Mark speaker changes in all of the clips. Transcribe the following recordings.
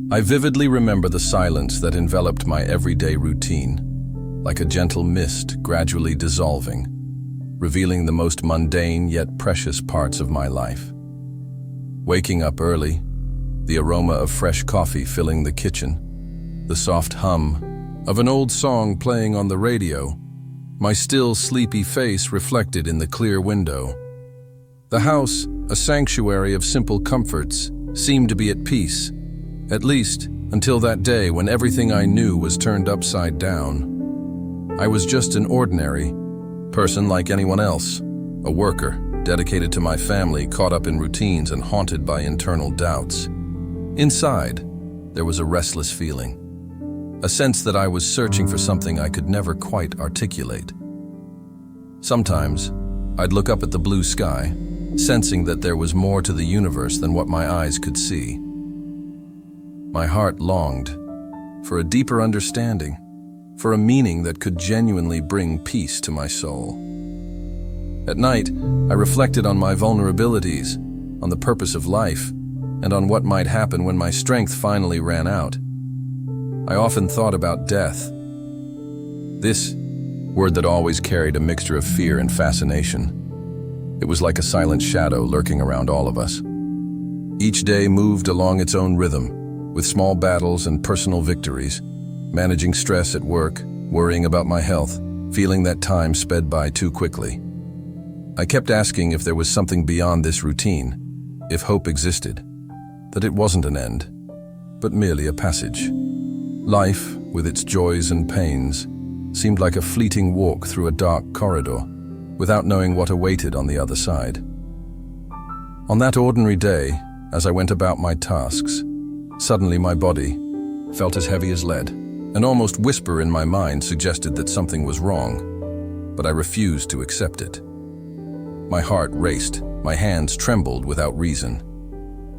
Speaker 1: I vividly remember the silence that enveloped my everyday routine, like a gentle mist gradually dissolving, revealing the most mundane yet precious parts of my life. Waking up early, the aroma of fresh coffee filling the kitchen, the soft hum of an old song playing on the radio, my still sleepy face reflected in the clear window. The house, a sanctuary of simple comforts, seemed to be at peace, at least until that day when everything I knew was turned upside down. I was just an ordinary person like anyone else, a worker, dedicated to my family, caught up in routines and haunted by internal doubts. Inside, there was a restless feeling, a sense that I was searching for something I could never quite articulate. Sometimes, I'd look up at the blue sky, sensing that there was more to the universe than what my eyes could see. My heart longed for a deeper understanding, for a meaning that could genuinely bring peace to my soul. At night, I reflected on my vulnerabilities, on the purpose of life, and on what might happen when my strength finally ran out. I often thought about death. This word that always carried a mixture of fear and fascination. It was like a silent shadow lurking around all of us. Each day moved along its own rhythm, with small battles and personal victories, managing stress at work, worrying about my health, feeling that time sped by too quickly. I kept asking if there was something beyond this routine, if hope existed, that it wasn't an end, but merely a passage. Life, with its joys and pains, seemed like a fleeting walk through a dark corridor, without knowing what awaited on the other side. On that ordinary day, as I went about my tasks, suddenly my body felt as heavy as lead. An almost whisper in my mind suggested that something was wrong, but I refused to accept it. My heart raced, my hands trembled without reason.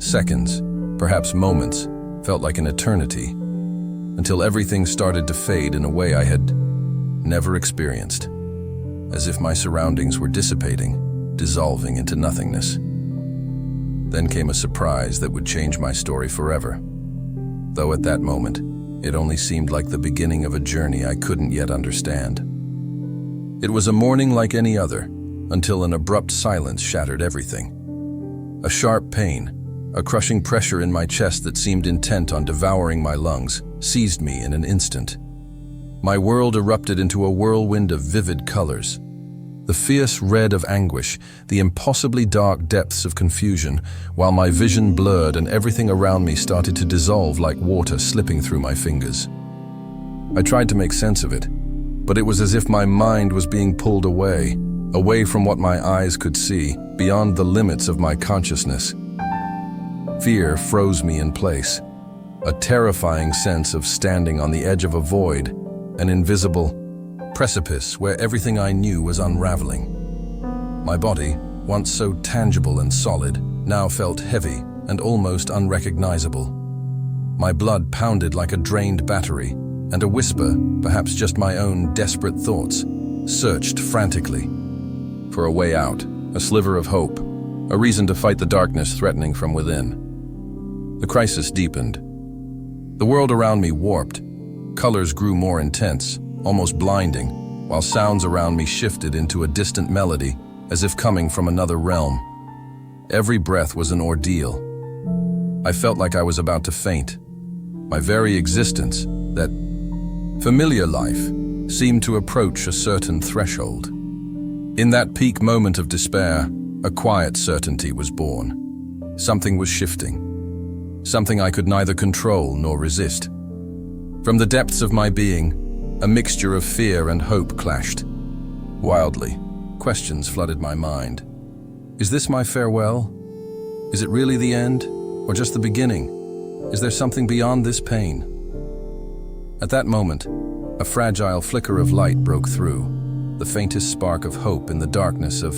Speaker 1: Seconds, perhaps moments, felt like an eternity, until everything started to fade in a way I had never experienced, as if my surroundings were dissipating, dissolving into nothingness. Then came a surprise that would change my story forever. Though at that moment, it only seemed like the beginning of a journey I couldn't yet understand. It was a morning like any other, until an abrupt silence shattered everything. A sharp pain, a crushing pressure in my chest that seemed intent on devouring my lungs, seized me in an instant. My world erupted into a whirlwind of vivid colors. The fierce red of anguish, the impossibly dark depths of confusion, while my vision blurred and everything around me started to dissolve like water slipping through my fingers. I tried to make sense of it, but it was as if my mind was being pulled away from what my eyes could see, beyond the limits of my consciousness. Fear froze me in place, a terrifying sense of standing on the edge of a void, an invisible precipice where everything I knew was unraveling. My body, once so tangible and solid, now felt heavy and almost unrecognizable. My blood pounded like a drained battery, and a whisper, perhaps just my own desperate thoughts, searched frantically for a way out, a sliver of hope, a reason to fight the darkness threatening from within. The crisis deepened. The world around me warped. Colors grew more intense, almost blinding, while sounds around me shifted into a distant melody, as if coming from another realm. Every breath was an ordeal. I felt like I was about to faint. My very existence, that familiar life, seemed to approach a certain threshold. In that peak moment of despair, a quiet certainty was born. Something was shifting. Something I could neither control nor resist. From the depths of my being, a mixture of fear and hope clashed. Wildly, questions flooded my mind. Is this my farewell? Is it really the end, or just the beginning? Is there something beyond this pain? At that moment, a fragile flicker of light broke through, the faintest spark of hope in the darkness of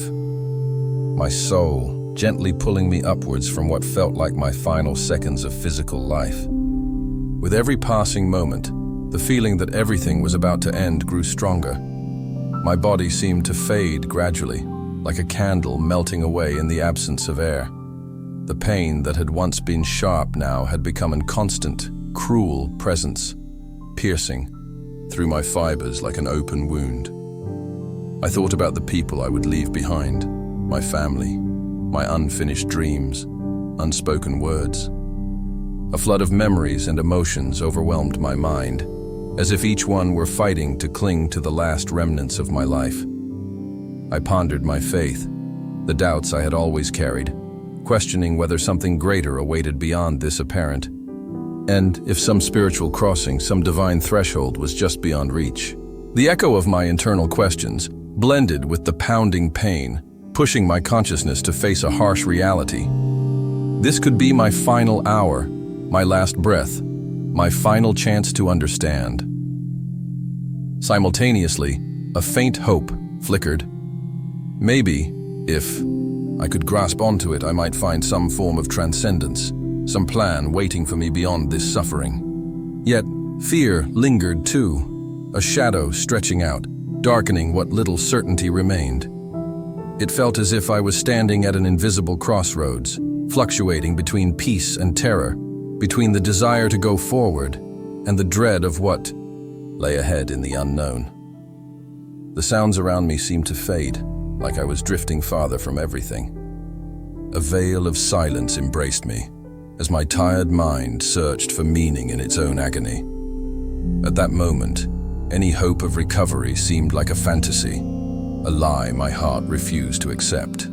Speaker 1: my soul, gently pulling me upwards from what felt like my final seconds of physical life. With every passing moment, the feeling that everything was about to end grew stronger. My body seemed to fade gradually, like a candle melting away in the absence of air. The pain that had once been sharp now had become inconstant, cruel presence, piercing through my fibers like an open wound. I thought about the people I would leave behind, my family, my unfinished dreams, unspoken words. A flood of memories and emotions overwhelmed my mind, as if each one were fighting to cling to the last remnants of my life. I pondered my faith, the doubts I had always carried, questioning whether something greater awaited beyond this apparent, and if some spiritual crossing, some divine threshold was just beyond reach. The echo of my internal questions blended with the pounding pain, pushing my consciousness to face a harsh reality. This could be my final hour, my last breath, my final chance to understand. Simultaneously, a faint hope flickered. Maybe, if I could grasp onto it, I might find some form of transcendence, some plan waiting for me beyond this suffering. Yet, fear lingered too, a shadow stretching out, darkening what little certainty remained. It felt as if I was standing at an invisible crossroads, fluctuating between peace and terror, between the desire to go forward and the dread of what lay ahead in the unknown. The sounds around me seemed to fade, like I was drifting farther from everything. A veil of silence embraced me, as my tired mind searched for meaning in its own agony. At that moment, any hope of recovery seemed like a fantasy, a lie my heart refused to accept.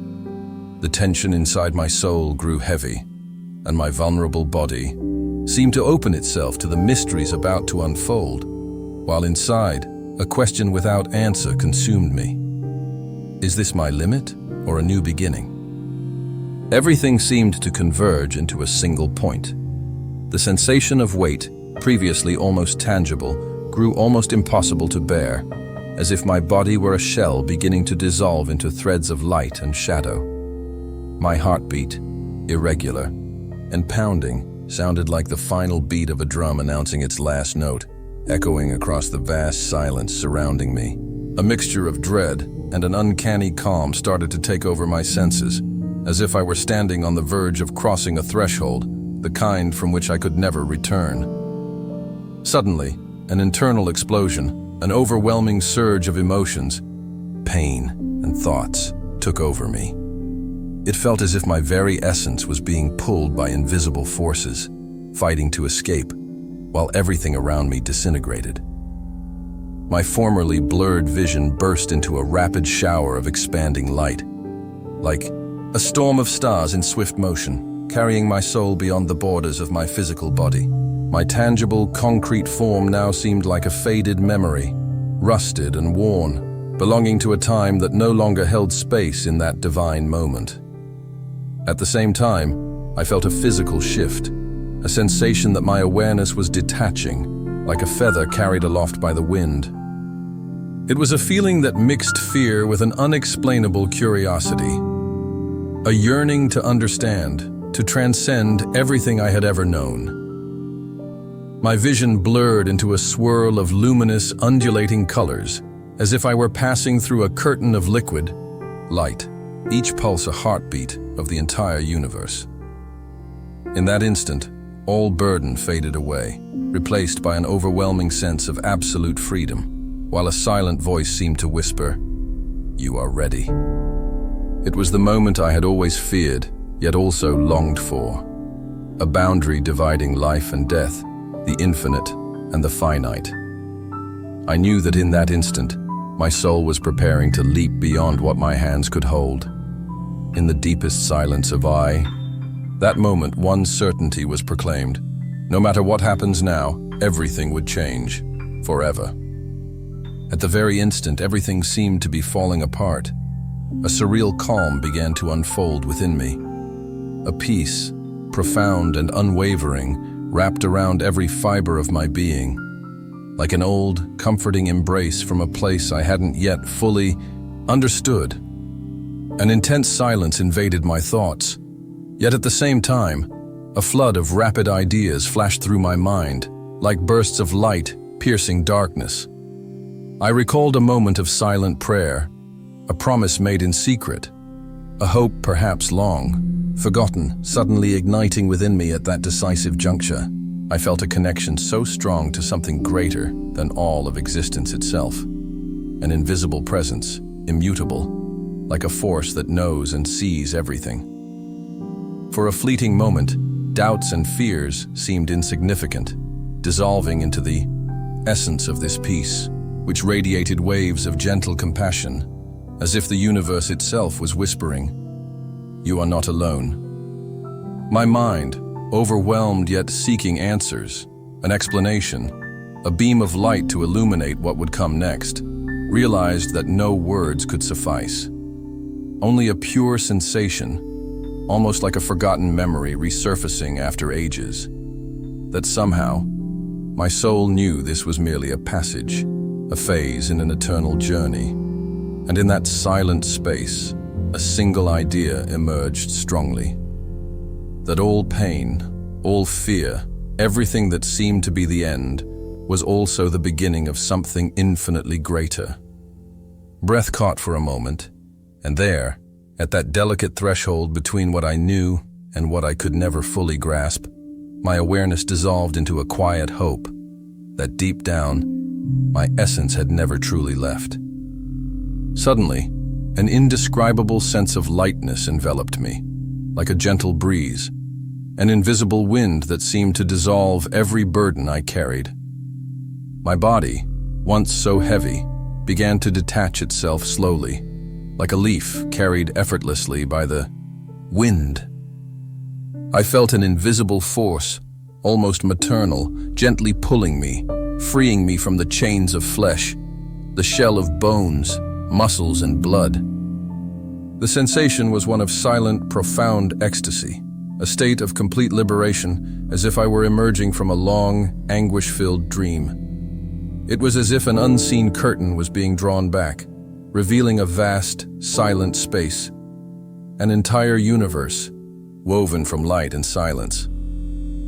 Speaker 1: The tension inside my soul grew heavy, and my vulnerable body seemed to open itself to the mysteries about to unfold, while inside, a question without answer consumed me. Is this my limit or a new beginning? Everything seemed to converge into a single point. The sensation of weight, previously almost tangible, grew almost impossible to bear, as if my body were a shell beginning to dissolve into threads of light and shadow. My heartbeat, irregular and pounding, sounded like the final beat of a drum announcing its last note, echoing across the vast silence surrounding me. A mixture of dread and an uncanny calm started to take over my senses, as if I were standing on the verge of crossing a threshold, the kind from which I could never return. Suddenly, an internal explosion, an overwhelming surge of emotions, pain and thoughts, took over me. It felt as if my very essence was being pulled by invisible forces, fighting to escape, while everything around me disintegrated. My formerly blurred vision burst into a rapid shower of expanding light, like a storm of stars in swift motion, carrying my soul beyond the borders of my physical body. My tangible, concrete form now seemed like a faded memory, rusted and worn, belonging to a time that no longer held space in that divine moment. At the same time, I felt a physical shift, a sensation that my awareness was detaching, like a feather carried aloft by the wind. It was a feeling that mixed fear with an unexplainable curiosity, a yearning to understand, to transcend everything I had ever known. My vision blurred into a swirl of luminous, undulating colors, as if I were passing through a curtain of liquid light, each pulse a heartbeat of the entire universe. In that instant, all burden faded away, replaced by an overwhelming sense of absolute freedom, while a silent voice seemed to whisper, "You are ready." It was the moment I had always feared, yet also longed for. A boundary dividing life and death, the infinite and the finite. I knew that in that instant, my soul was preparing to leap beyond what my hands could hold. In the deepest silence of that moment, one certainty was proclaimed. No matter what happens now, everything would change, forever. At the very instant, everything seemed to be falling apart. A surreal calm began to unfold within me. A peace, profound and unwavering, wrapped around every fiber of my being, like an old, comforting embrace from a place I hadn't yet fully understood. An intense silence invaded my thoughts, yet at the same time, a flood of rapid ideas flashed through my mind, like bursts of light piercing darkness. I recalled a moment of silent prayer, a promise made in secret, a hope perhaps long forgotten, suddenly igniting within me at that decisive juncture. I felt a connection so strong to something greater than all of existence itself. An invisible presence, immutable, like a force that knows and sees everything. For a fleeting moment, doubts and fears seemed insignificant, dissolving into the essence of this peace, which radiated waves of gentle compassion, as if the universe itself was whispering, "You are not alone." My mind, overwhelmed yet seeking answers, an explanation, a beam of light to illuminate what would come next, realized that no words could suffice. Only a pure sensation, almost like a forgotten memory resurfacing after ages. That somehow, my soul knew this was merely a passage, a phase in an eternal journey. And in that silent space, a single idea emerged strongly. That all pain, all fear, everything that seemed to be the end, was also the beginning of something infinitely greater. Breath caught for a moment, and there, at that delicate threshold between what I knew and what I could never fully grasp, my awareness dissolved into a quiet hope that deep down, my essence had never truly left. Suddenly, an indescribable sense of lightness enveloped me, like a gentle breeze, an invisible wind that seemed to dissolve every burden I carried. My body, once so heavy, began to detach itself slowly, like a leaf carried effortlessly by the wind. I felt an invisible force, almost maternal, gently pulling me, freeing me from the chains of flesh, the shell of bones, muscles, and blood. The sensation was one of silent, profound ecstasy, a state of complete liberation, as if I were emerging from a long, anguish-filled dream. It was as if an unseen curtain was being drawn back, revealing a vast, silent space, an entire universe, woven from light and silence.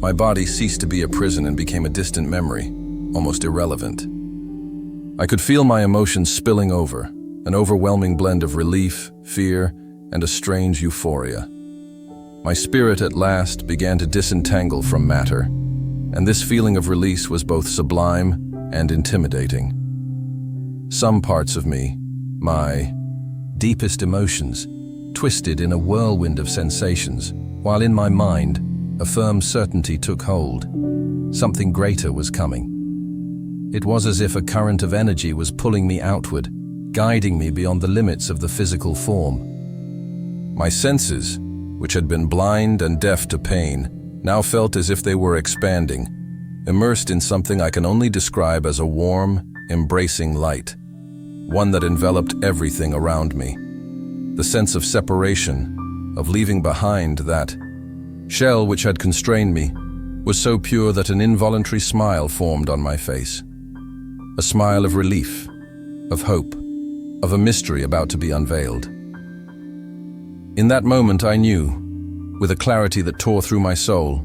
Speaker 1: My body ceased to be a prison and became a distant memory, almost irrelevant. I could feel my emotions spilling over, an overwhelming blend of relief, fear, and a strange euphoria. My spirit at last began to disentangle from matter, and this feeling of release was both sublime and intimidating. Some parts of me, my deepest emotions, twisted in a whirlwind of sensations, while in my mind, a firm certainty took hold. Something greater was coming. It was as if a current of energy was pulling me outward, guiding me beyond the limits of the physical form. My senses, which had been blind and deaf to pain, now felt as if they were expanding, immersed in something I can only describe as a warm, embracing light, one that enveloped everything around me. The sense of separation, of leaving behind that shell which had constrained me, was so pure that an involuntary smile formed on my face. A smile of relief, of hope, of a mystery about to be unveiled. In that moment I knew, with a clarity that tore through my soul,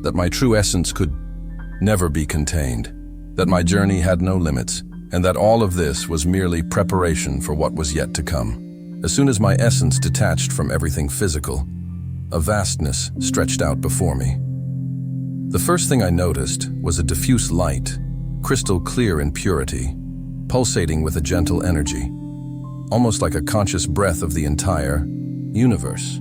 Speaker 1: that my true essence could never be contained, that my journey had no limits, and that all of this was merely preparation for what was yet to come. As soon as my essence detached from everything physical, a vastness stretched out before me. The first thing I noticed was a diffuse light, crystal clear in purity, pulsating with a gentle energy, almost like a conscious breath of the entire universe.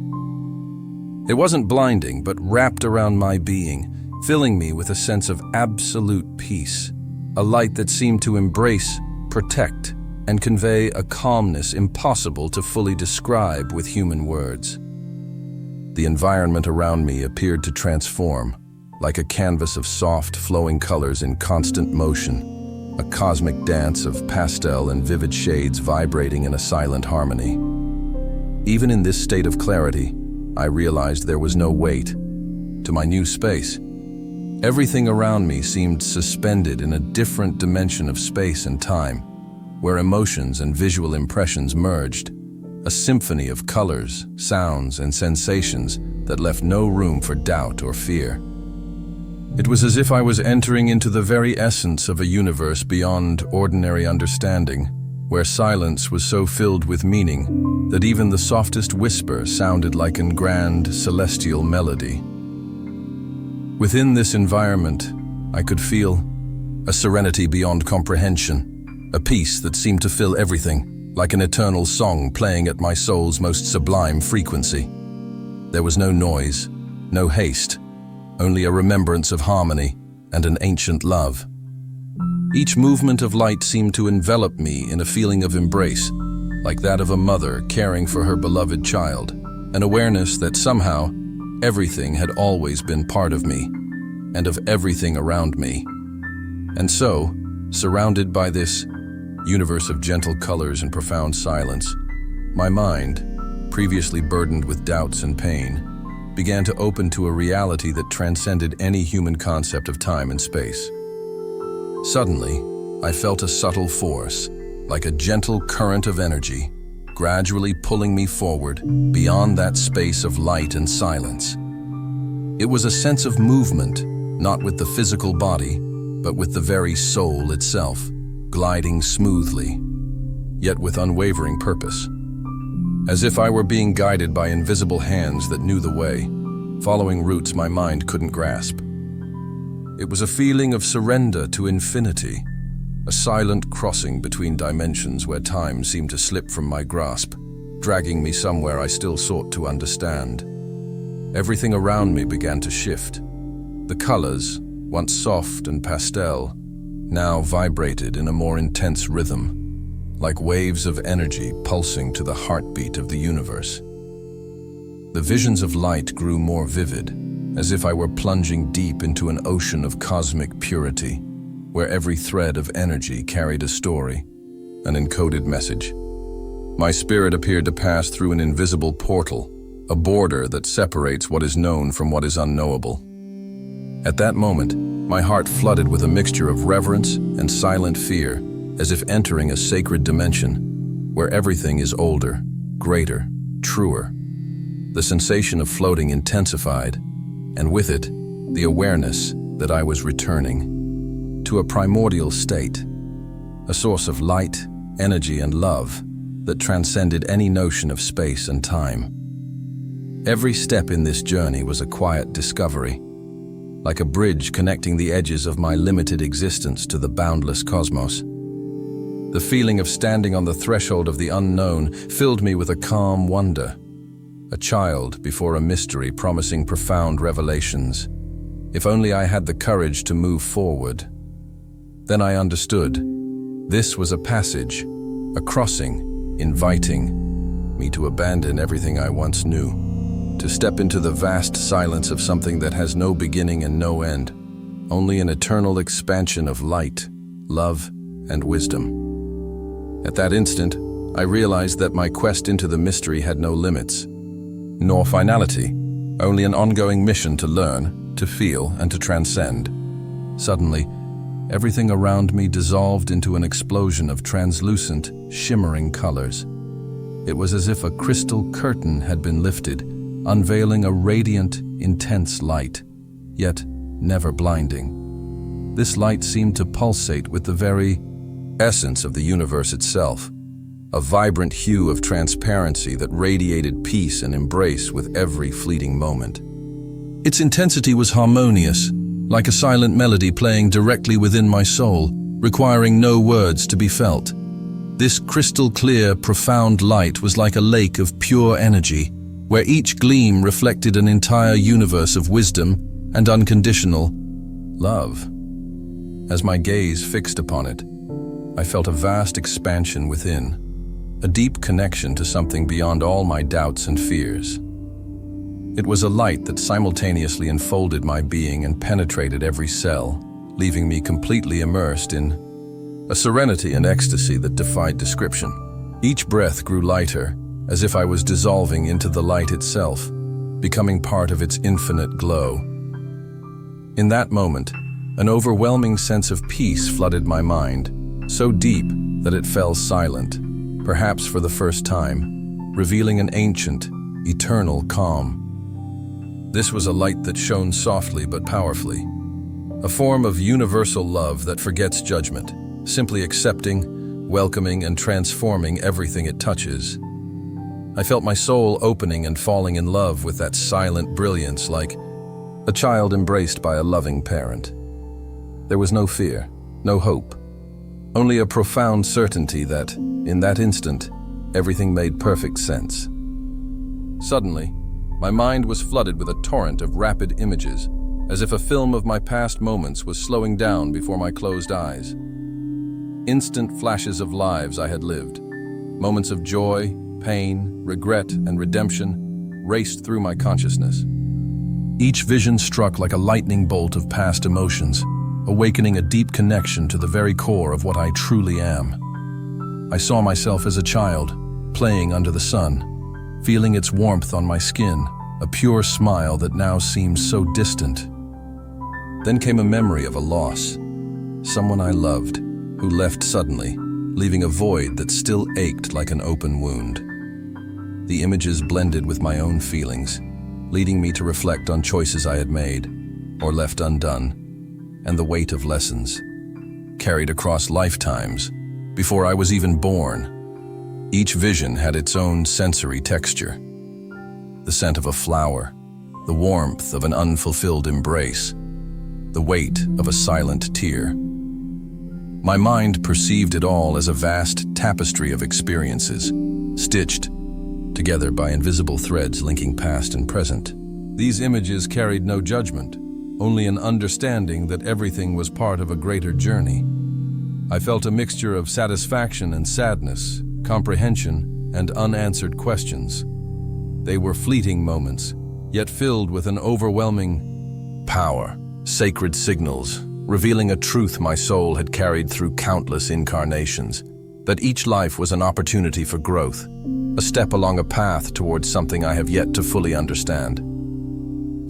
Speaker 1: It wasn't blinding, but wrapped around my being, filling me with a sense of absolute peace, a light that seemed to embrace, protect, and convey a calmness impossible to fully describe with human words. The environment around me appeared to transform, like a canvas of soft, flowing colors in constant motion, a cosmic dance of pastel and vivid shades vibrating in a silent harmony. Even in this state of clarity, I realized there was no weight to my new space. Everything around me seemed suspended in a different dimension of space and time, where emotions and visual impressions merged, a symphony of colors, sounds, and sensations that left no room for doubt or fear. It was as if I was entering into the very essence of a universe beyond ordinary understanding, where silence was so filled with meaning that even the softest whisper sounded like a grand celestial melody. Within this environment, I could feel a serenity beyond comprehension, a peace that seemed to fill everything, like an eternal song playing at my soul's most sublime frequency. There was no noise, no haste, only a remembrance of harmony and an ancient love. Each movement of light seemed to envelop me in a feeling of embrace, like that of a mother caring for her beloved child, an awareness that somehow everything had always been part of me and of everything around me. And so, surrounded by this universe of gentle colors and profound silence, my mind, previously burdened with doubts and pain, began to open to a reality that transcended any human concept of time and space. Suddenly, I felt a subtle force, like a gentle current of energy, gradually pulling me forward beyond that space of light and silence. It was a sense of movement, not with the physical body, but with the very soul itself, gliding smoothly, yet with unwavering purpose. As if I were being guided by invisible hands that knew the way, following routes my mind couldn't grasp. It was a feeling of surrender to infinity, a silent crossing between dimensions where time seemed to slip from my grasp, dragging me somewhere I still sought to understand. Everything around me began to shift. The colors, once soft and pastel, now vibrated in a more intense rhythm, like waves of energy pulsing to the heartbeat of the universe. The visions of light grew more vivid, as if I were plunging deep into an ocean of cosmic purity, where every thread of energy carried a story, an encoded message. My spirit appeared to pass through an invisible portal, a border that separates what is known from what is unknowable. At that moment, my heart flooded with a mixture of reverence and silent fear, as if entering a sacred dimension, where everything is older, greater, truer. The sensation of floating intensified, and with it, the awareness that I was returning to a primordial state, a source of light, energy, and love that transcended any notion of space and time. Every step in this journey was a quiet discovery, like a bridge connecting the edges of my limited existence to the boundless cosmos. The feeling of standing on the threshold of the unknown filled me with a calm wonder, a child before a mystery promising profound revelations. If only I had the courage to move forward. Then I understood. This was a passage, a crossing, inviting me to abandon everything I once knew, to step into the vast silence of something that has no beginning and no end, only an eternal expansion of light, love, and wisdom. At that instant, I realized that my quest into the mystery had no limits, nor finality, only an ongoing mission to learn, to feel, and to transcend. Suddenly, everything around me dissolved into an explosion of translucent, shimmering colors. It was as if a crystal curtain had been lifted, unveiling a radiant, intense light, yet never blinding. This light seemed to pulsate with the very essence of the universe itself, a vibrant hue of transparency that radiated peace and embrace with every fleeting moment. Its intensity was harmonious, like a silent melody playing directly within my soul, requiring no words to be felt. This crystal-clear, profound light was like a lake of pure energy, where each gleam reflected an entire universe of wisdom and unconditional love. As my gaze fixed upon it, I felt a vast expansion within, a deep connection to something beyond all my doubts and fears. It was a light that simultaneously enfolded my being and penetrated every cell, leaving me completely immersed in a serenity and ecstasy that defied description. Each breath grew lighter, as if I was dissolving into the light itself, becoming part of its infinite glow. In that moment, an overwhelming sense of peace flooded my mind, so deep that it fell silent, perhaps for the first time, revealing an ancient, eternal calm. This was a light that shone softly but powerfully, a form of universal love that forgets judgment, simply accepting, welcoming, and transforming everything it touches. I felt my soul opening and falling in love with that silent brilliance, like a child embraced by a loving parent. There was no fear, no hope, only a profound certainty that, in that instant, everything made perfect sense. Suddenly, my mind was flooded with a torrent of rapid images, as if a film of my past moments was slowing down before my closed eyes. Instant flashes of lives I had lived, moments of joy, pain, regret, and redemption raced through my consciousness. Each vision struck like a lightning bolt of past emotions, awakening a deep connection to the very core of what I truly am. I saw myself as a child, playing under the sun, feeling its warmth on my skin, a pure smile that now seems so distant. Then came a memory of a loss, someone I loved, who left suddenly, leaving a void that still ached like an open wound. The images blended with my own feelings, leading me to reflect on choices I had made, or left undone, and the weight of lessons, carried across lifetimes, before I was even born. Each vision had its own sensory texture. The scent of a flower, the warmth of an unfulfilled embrace, the weight of a silent tear. My mind perceived it all as a vast tapestry of experiences, stitched together by invisible threads linking past and present. These images carried no judgment, only an understanding that everything was part of a greater journey. I felt a mixture of satisfaction and sadness, comprehension and unanswered questions. They were fleeting moments, yet filled with an overwhelming power, sacred signals, revealing a truth my soul had carried through countless incarnations, that each life was an opportunity for growth, a step along a path towards something I have yet to fully understand.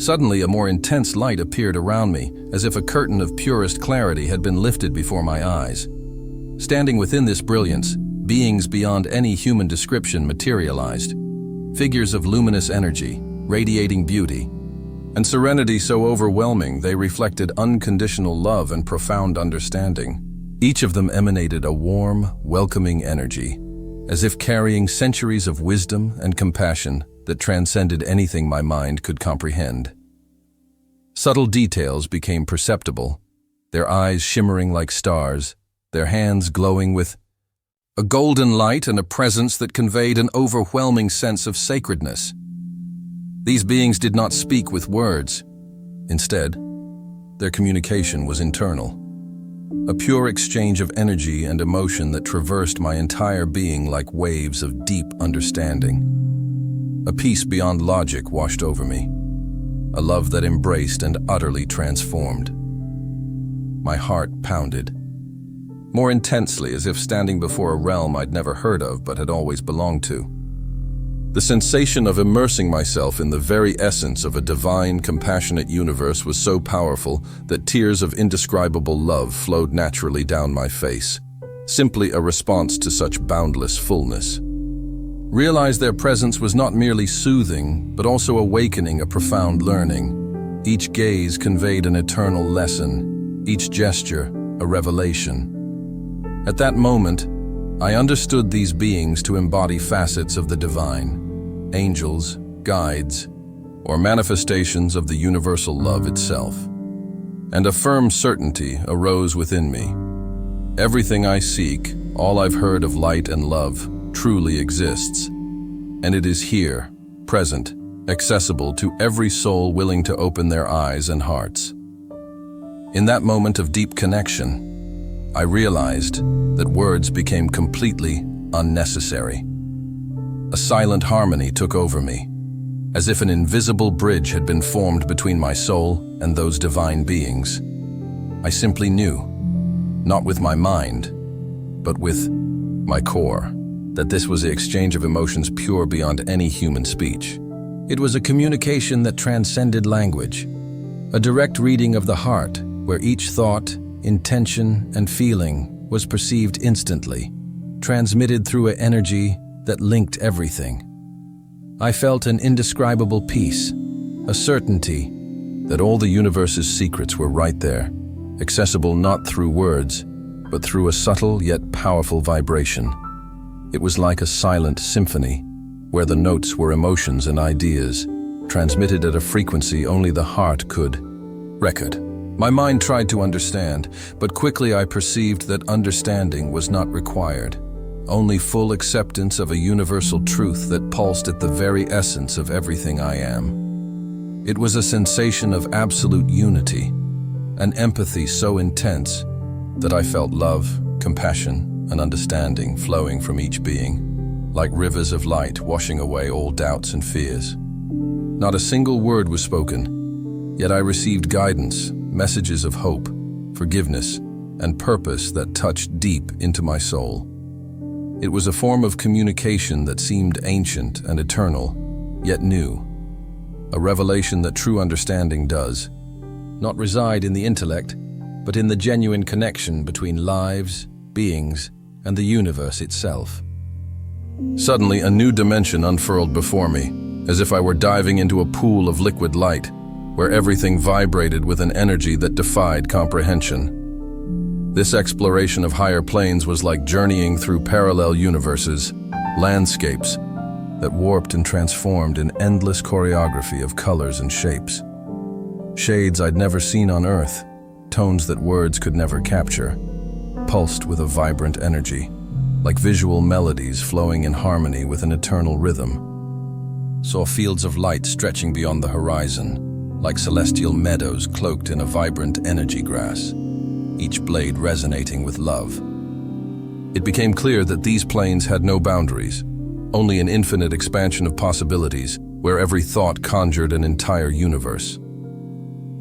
Speaker 1: Suddenly, a more intense light appeared around me, as if a curtain of purest clarity had been lifted before my eyes. Standing within this brilliance, beings beyond any human description materialized, figures of luminous energy, radiating beauty, and serenity so overwhelming they reflected unconditional love and profound understanding. Each of them emanated a warm, welcoming energy, as if carrying centuries of wisdom and compassion that transcended anything my mind could comprehend. Subtle details became perceptible, their eyes shimmering like stars, their hands glowing with a golden light and a presence that conveyed an overwhelming sense of sacredness. These beings did not speak with words. Instead, their communication was internal. A pure exchange of energy and emotion that traversed my entire being like waves of deep understanding. A peace beyond logic washed over me, a love that embraced and utterly transformed. My heart pounded, more intensely as if standing before a realm I'd never heard of but had always belonged to. The sensation of immersing myself in the very essence of a divine, compassionate universe was so powerful that tears of indescribable love flowed naturally down my face, simply a response to such boundless fullness. Realized their presence was not merely soothing, but also awakening a profound learning. Each gaze conveyed an eternal lesson, each gesture a revelation. At that moment, I understood these beings to embody facets of the divine, angels, guides, or manifestations of the universal love itself. And a firm certainty arose within me. Everything I seek, all I've heard of light and love, truly exists, and it is here, present, accessible to every soul willing to open their eyes and hearts. In that moment of deep connection, I realized that words became completely unnecessary. A silent harmony took over me, as if an invisible bridge had been formed between my soul and those divine beings. I simply knew, not with my mind, but with my core, that this was the exchange of emotions pure beyond any human speech. It was a communication that transcended language, a direct reading of the heart, where each thought, intention, and feeling was perceived instantly, transmitted through an energy that linked everything. I felt an indescribable peace, a certainty that all the universe's secrets were right there, accessible not through words, but through a subtle yet powerful vibration. It was like a silent symphony, where the notes were emotions and ideas, transmitted at a frequency only the heart could record. My mind tried to understand, but quickly I perceived that understanding was not required. Only full acceptance of a universal truth that pulsed at the very essence of everything I am. It was a sensation of absolute unity, an empathy so intense that I felt love, compassion, and understanding flowing from each being, like rivers of light washing away all doubts and fears. Not a single word was spoken, yet I received guidance, messages of hope, forgiveness, and purpose that touched deep into my soul. It was a form of communication that seemed ancient and eternal, yet new. A revelation that true understanding does not reside in the intellect, but in the genuine connection between lives, beings, and the universe itself. Suddenly, a new dimension unfurled before me, as if I were diving into a pool of liquid light, where everything vibrated with an energy that defied comprehension. This exploration of higher planes was like journeying through parallel universes, landscapes that warped and transformed in endless choreography of colors and shapes. Shades I'd never seen on Earth, tones that words could never capture, pulsed with a vibrant energy, like visual melodies flowing in harmony with an eternal rhythm. Saw fields of light stretching beyond the horizon, like celestial meadows cloaked in a vibrant energy grass, each blade resonating with love. It became clear that these planes had no boundaries, only an infinite expansion of possibilities where every thought conjured an entire universe.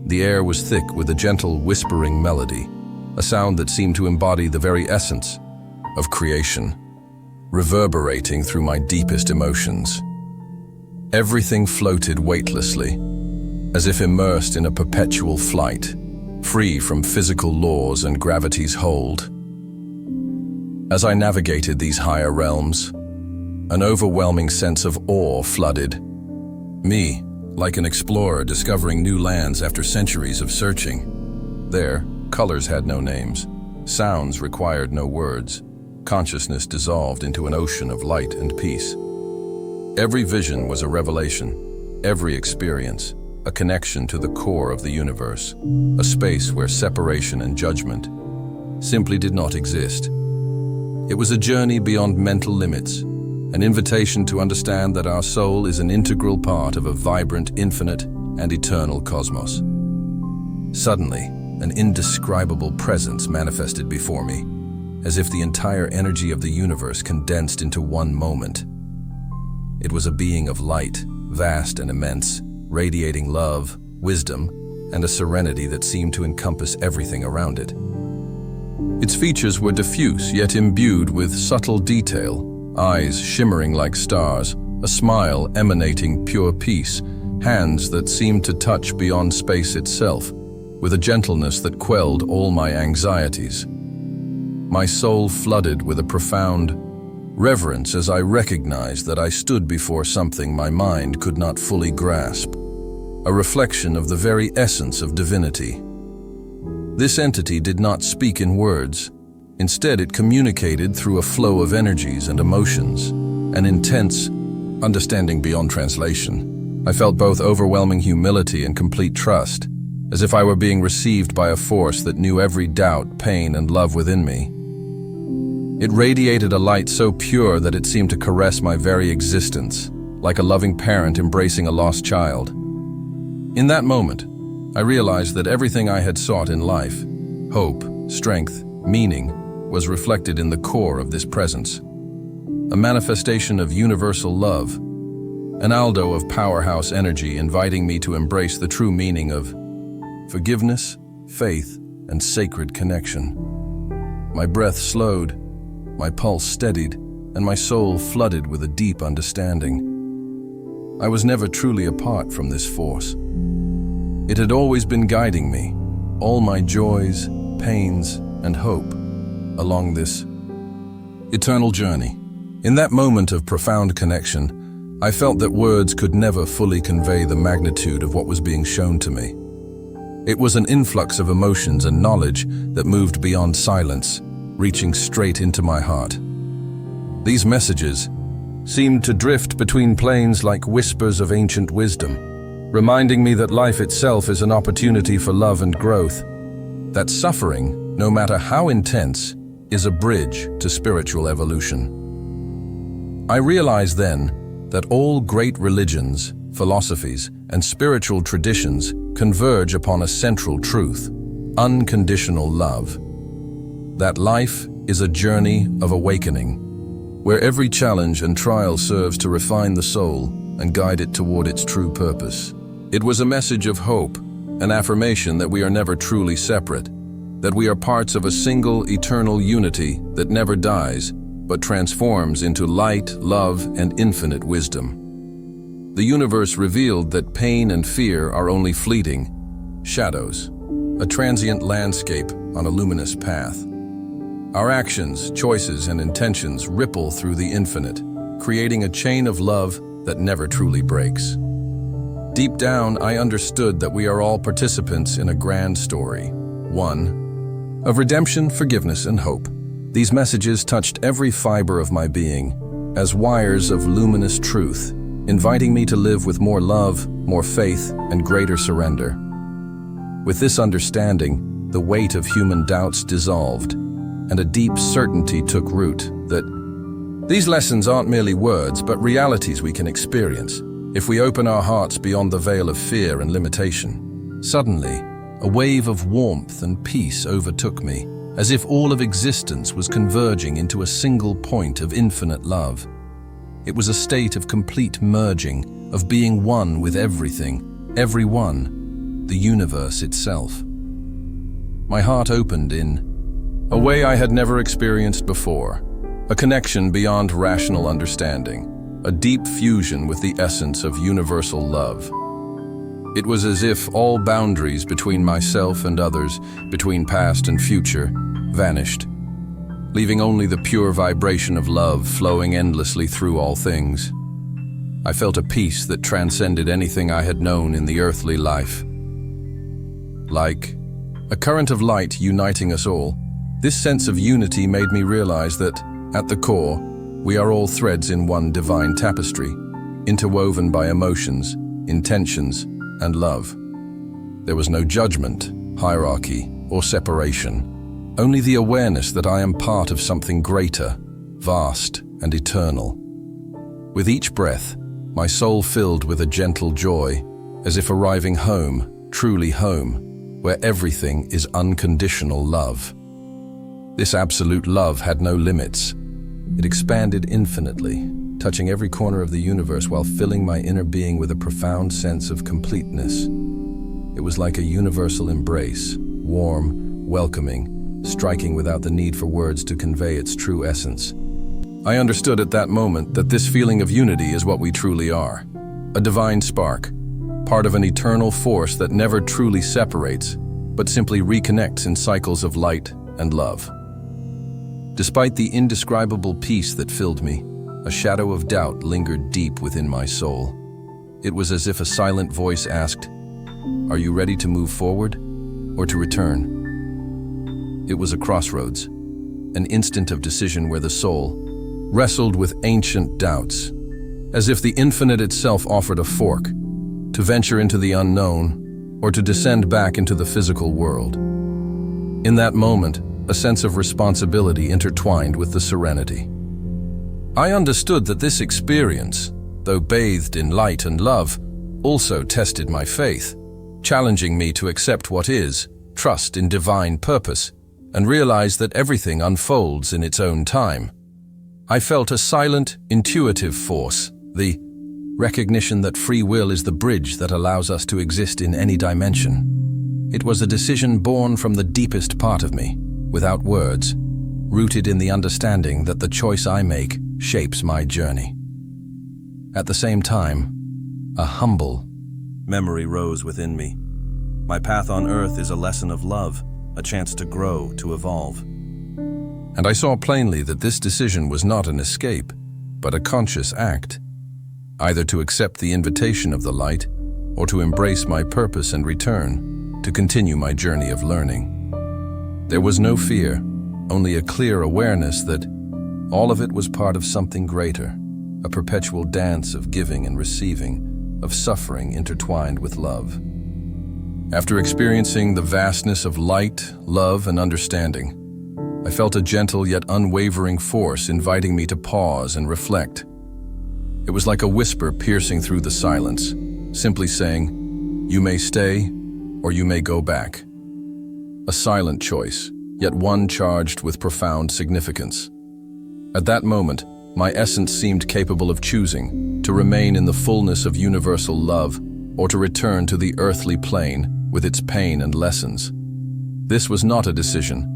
Speaker 1: The air was thick with a gentle, whispering melody, a sound that seemed to embody the very essence of creation, reverberating through my deepest emotions. Everything floated weightlessly, as if immersed in a perpetual flight, free from physical laws and gravity's hold. As I navigated these higher realms, an overwhelming sense of awe flooded me, like an explorer discovering new lands after centuries of searching. There, colors had no names, sounds required no words, consciousness dissolved into an ocean of light and peace. Every vision was a revelation, every experience a connection to the core of the universe, a space where separation and judgment simply did not exist. It was a journey beyond mental limits, an invitation to understand that our soul is an integral part of a vibrant, infinite, and eternal cosmos. Suddenly, an indescribable presence manifested before me, as if the entire energy of the universe condensed into one moment. It was a being of light, vast and immense, radiating love, wisdom, and a serenity that seemed to encompass everything around it. Its features were diffuse yet imbued with subtle detail, eyes shimmering like stars, a smile emanating pure peace, hands that seemed to touch beyond space itself, with a gentleness that quelled all my anxieties. My soul flooded with a profound reverence as I recognized that I stood before something my mind could not fully grasp, a reflection of the very essence of divinity. This entity did not speak in words. Instead, it communicated through a flow of energies and emotions, an intense understanding beyond translation. I felt both overwhelming humility and complete trust, as if I were being received by a force that knew every doubt, pain, and love within me. It radiated a light so pure that it seemed to caress my very existence, like a loving parent embracing a lost child. In that moment, I realized that everything I had sought in life, hope, strength, meaning, was reflected in the core of this presence. A manifestation of universal love, an aldo of powerhouse energy inviting me to embrace the true meaning of forgiveness, faith, and sacred connection. My breath slowed, my pulse steadied, and my soul flooded with a deep understanding. I was never truly apart from this force. It had always been guiding me, all my joys, pains, and hope, along this eternal journey. In that moment of profound connection, I felt that words could never fully convey the magnitude of what was being shown to me. It was an influx of emotions and knowledge that moved beyond silence, reaching straight into my heart. These messages seemed to drift between planes like whispers of ancient wisdom, reminding me that life itself is an opportunity for love and growth, that suffering, no matter how intense, is a bridge to spiritual evolution. I realized then that all great religions, philosophies, and spiritual traditions converge upon a central truth: unconditional love. That life is a journey of awakening, where every challenge and trial serves to refine the soul and guide it toward its true purpose. It was a message of hope, an affirmation that we are never truly separate, that we are parts of a single eternal unity that never dies, but transforms into light, love, and infinite wisdom. The universe revealed that pain and fear are only fleeting shadows, a transient landscape on a luminous path. Our actions, choices, and intentions ripple through the infinite, creating a chain of love that never truly breaks. Deep down, I understood that we are all participants in a grand story, one of redemption, forgiveness, and hope. These messages touched every fiber of my being as wires of luminous truth, inviting me to live with more love, more faith, and greater surrender. With this understanding, the weight of human doubts dissolved, and a deep certainty took root that these lessons aren't merely words, but realities we can experience if we open our hearts beyond the veil of fear and limitation. Suddenly, a wave of warmth and peace overtook me, as if all of existence was converging into a single point of infinite love. It was a state of complete merging, of being one with everything, everyone, the universe itself. My heart opened in a way I had never experienced before, a connection beyond rational understanding, a deep fusion with the essence of universal love. It was as if all boundaries between myself and others, between past and future, vanished, leaving only the pure vibration of love flowing endlessly through all things. I felt a peace that transcended anything I had known in the earthly life. Like a current of light uniting us all, this sense of unity made me realize that, at the core, we are all threads in one divine tapestry, interwoven by emotions, intentions, and love. There was no judgment, hierarchy, or separation, only the awareness that I am part of something greater, vast, and eternal. With each breath, my soul filled with a gentle joy, as if arriving home, truly home, where everything is unconditional love. This absolute love had no limits. It expanded infinitely, touching every corner of the universe while filling my inner being with a profound sense of completeness. It was like a universal embrace, warm, welcoming, striking without the need for words to convey its true essence. I understood at that moment that this feeling of unity is what we truly are, a divine spark, part of an eternal force that never truly separates, but simply reconnects in cycles of light and love. Despite the indescribable peace that filled me, a shadow of doubt lingered deep within my soul. It was as if a silent voice asked, "Are you ready to move forward or to return?" It was a crossroads, an instant of decision where the soul wrestled with ancient doubts, as if the infinite itself offered a fork, to venture into the unknown or to descend back into the physical world. In that moment, a sense of responsibility intertwined with the serenity. I understood that this experience, though bathed in light and love, also tested my faith, challenging me to accept what is, trust in divine purpose, and realize that everything unfolds in its own time. I felt a silent, intuitive force, the recognition that free will is the bridge that allows us to exist in any dimension. It was a decision born from the deepest part of me, without words, rooted in the understanding that the choice I make shapes my journey. At the same time, a humble memory rose within me. My path on earth is a lesson of love, a chance to grow, to evolve. And I saw plainly that this decision was not an escape, but a conscious act, either to accept the invitation of the light or to embrace my purpose and return, to continue my journey of learning. There was no fear, only a clear awareness that all of it was part of something greater, a perpetual dance of giving and receiving, of suffering intertwined with love. After experiencing the vastness of light, love, and understanding, I felt a gentle yet unwavering force inviting me to pause and reflect. It was like a whisper piercing through the silence, simply saying, "You may stay, or you may go back." A silent choice, yet one charged with profound significance. At that moment, my essence seemed capable of choosing to remain in the fullness of universal love or to return to the earthly plane with its pain and lessons. This was not a decision,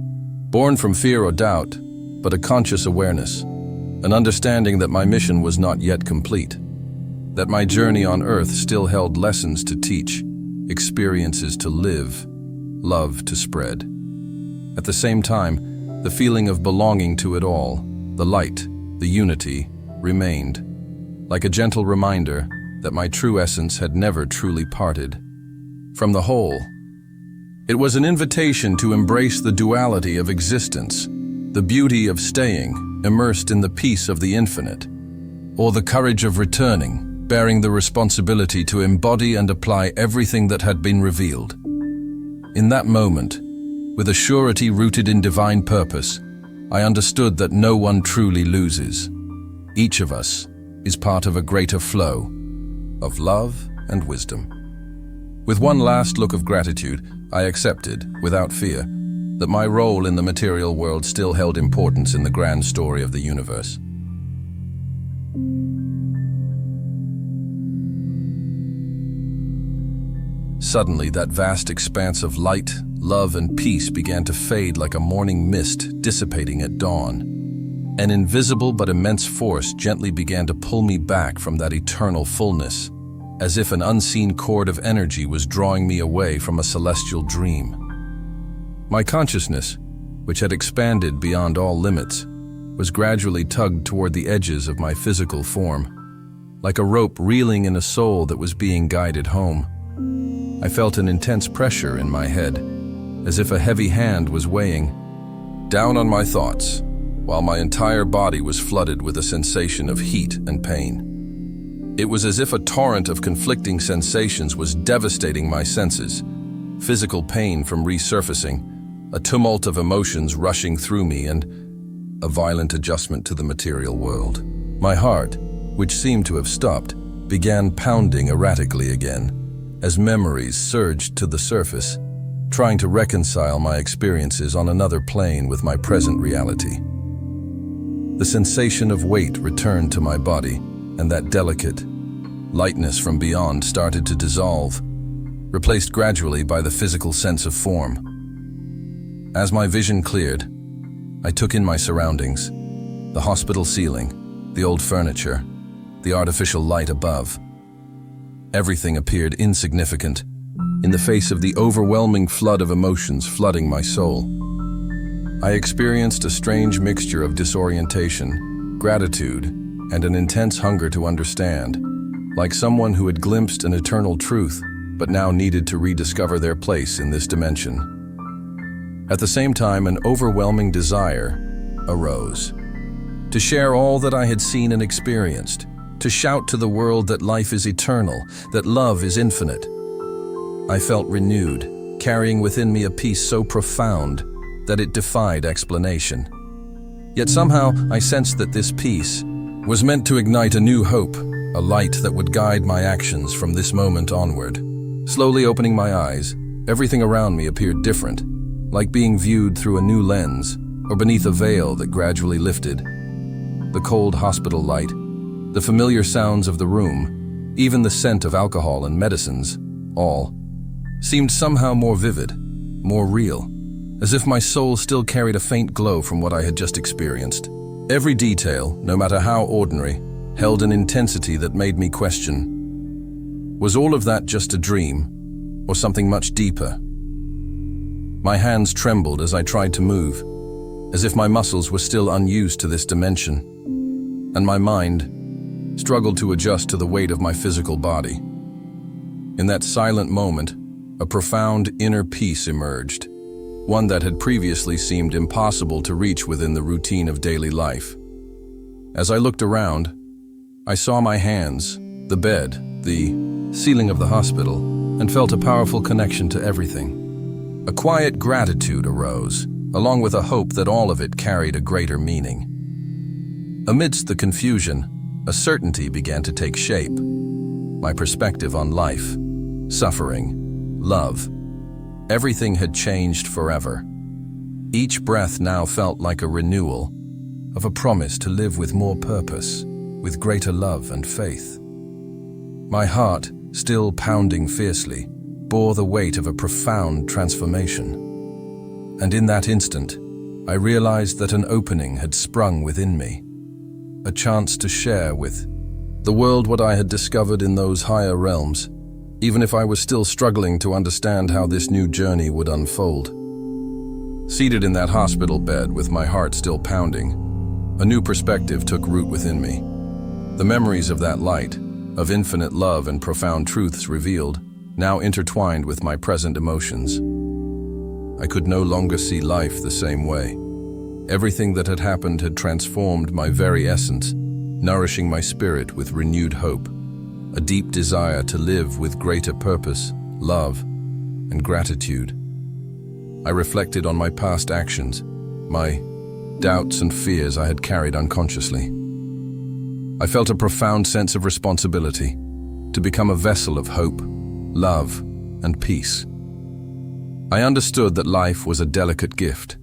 Speaker 1: born from fear or doubt, but a conscious awareness, an understanding that my mission was not yet complete, that my journey on earth still held lessons to teach, experiences to live, love to spread. At the same time, the feeling of belonging to it all, the light, the unity, remained, like a gentle reminder that my true essence had never truly parted from the whole. It was an invitation to embrace the duality of existence, the beauty of staying immersed in the peace of the infinite, or the courage of returning, bearing the responsibility to embody and apply everything that had been revealed. In that moment, with a surety rooted in divine purpose, I understood that no one truly loses. Each of us is part of a greater flow of love and wisdom. With one last look of gratitude, I accepted, without fear, that my role in the material world still held importance in the grand story of the universe. Suddenly, that vast expanse of light, love, and peace began to fade like a morning mist dissipating at dawn. An invisible but immense force gently began to pull me back from that eternal fullness, as if an unseen cord of energy was drawing me away from a celestial dream. My consciousness, which had expanded beyond all limits, was gradually tugged toward the edges of my physical form, like a rope reeling in a soul that was being guided home. I felt an intense pressure in my head, as if a heavy hand was weighing down on my thoughts, while my entire body was flooded with a sensation of heat and pain. It was as if a torrent of conflicting sensations was devastating my senses, physical pain from resurfacing, a tumult of emotions rushing through me, and a violent adjustment to the material world. My heart, which seemed to have stopped, began pounding erratically again, as memories surged to the surface, trying to reconcile my experiences on another plane with my present reality. The sensation of weight returned to my body, and that delicate lightness from beyond started to dissolve, replaced gradually by the physical sense of form. As my vision cleared, I took in my surroundings, the hospital ceiling, the old furniture, the artificial light above. Everything appeared insignificant in the face of the overwhelming flood of emotions flooding my soul. I experienced a strange mixture of disorientation, gratitude, and an intense hunger to understand, like someone who had glimpsed an eternal truth but now needed to rediscover their place in this dimension. At the same time, an overwhelming desire arose to share all that I had seen and experienced, to shout to the world that life is eternal, that love is infinite. I felt renewed, carrying within me a peace so profound that it defied explanation. Yet somehow I sensed that this peace was meant to ignite a new hope, a light that would guide my actions from this moment onward. Slowly opening my eyes, everything around me appeared different, like being viewed through a new lens or beneath a veil that gradually lifted. The cold hospital light, the familiar sounds of the room, even the scent of alcohol and medicines, all seemed somehow more vivid, more real, as if my soul still carried a faint glow from what I had just experienced. Every detail, no matter how ordinary, held an intensity that made me question, was all of that just a dream, or something much deeper? My hands trembled as I tried to move, as if my muscles were still unused to this dimension, and my mind struggled to adjust to the weight of my physical body. In that silent moment, a profound inner peace emerged, one that had previously seemed impossible to reach within the routine of daily life. As I looked around, I saw my hands, the bed, the ceiling of the hospital and felt a powerful connection to everything. A quiet gratitude arose, along with a hope that all of it carried a greater meaning. Amidst the confusion, a certainty began to take shape. My perspective on life, suffering, love, everything had changed forever. Each breath now felt like a renewal of a promise to live with more purpose, with greater love and faith. My heart, still pounding fiercely, bore the weight of a profound transformation. And in that instant, I realized that an opening had sprung within me, a chance to share with the world what I had discovered in those higher realms, even if I was still struggling to understand how this new journey would unfold. Seated in that hospital bed with my heart still pounding, a new perspective took root within me. The memories of that light, of infinite love and profound truths revealed, now intertwined with my present emotions. I could no longer see life the same way. Everything that had happened had transformed my very essence, nourishing my spirit with renewed hope, a deep desire to live with greater purpose, love, and gratitude. I reflected on my past actions, my doubts and fears I had carried unconsciously. I felt a profound sense of responsibility to become a vessel of hope, love, and peace. I understood that life was a delicate gift,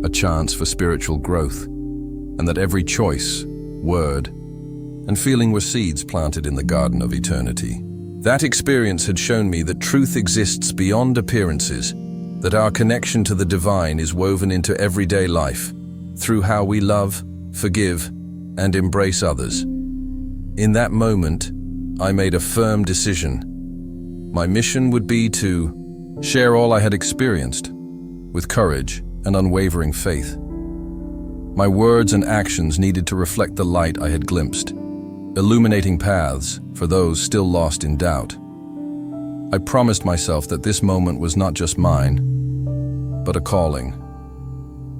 Speaker 1: a chance for spiritual growth, and that every choice, word, and feeling were seeds planted in the garden of eternity. That experience had shown me that truth exists beyond appearances, that our connection to the divine is woven into everyday life, through how we love, forgive, and embrace others. In that moment, I made a firm decision. My mission would be to share all I had experienced, with courage and unwavering faith. My words and actions needed to reflect the light I had glimpsed, illuminating paths for those still lost in doubt. I promised myself that this moment was not just mine, but a calling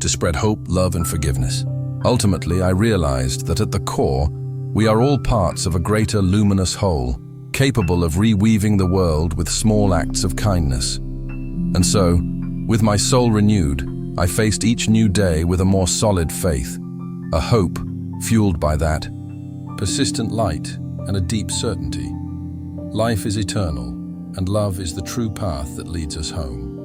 Speaker 1: to spread hope, love, and forgiveness. Ultimately, I realized that at the core, we are all parts of a greater luminous whole, capable of reweaving the world with small acts of kindness. And so, with my soul renewed, I faced each new day with a more solid faith, a hope fueled by that persistent light and a deep certainty. Life is eternal, and love is the true path that leads us home.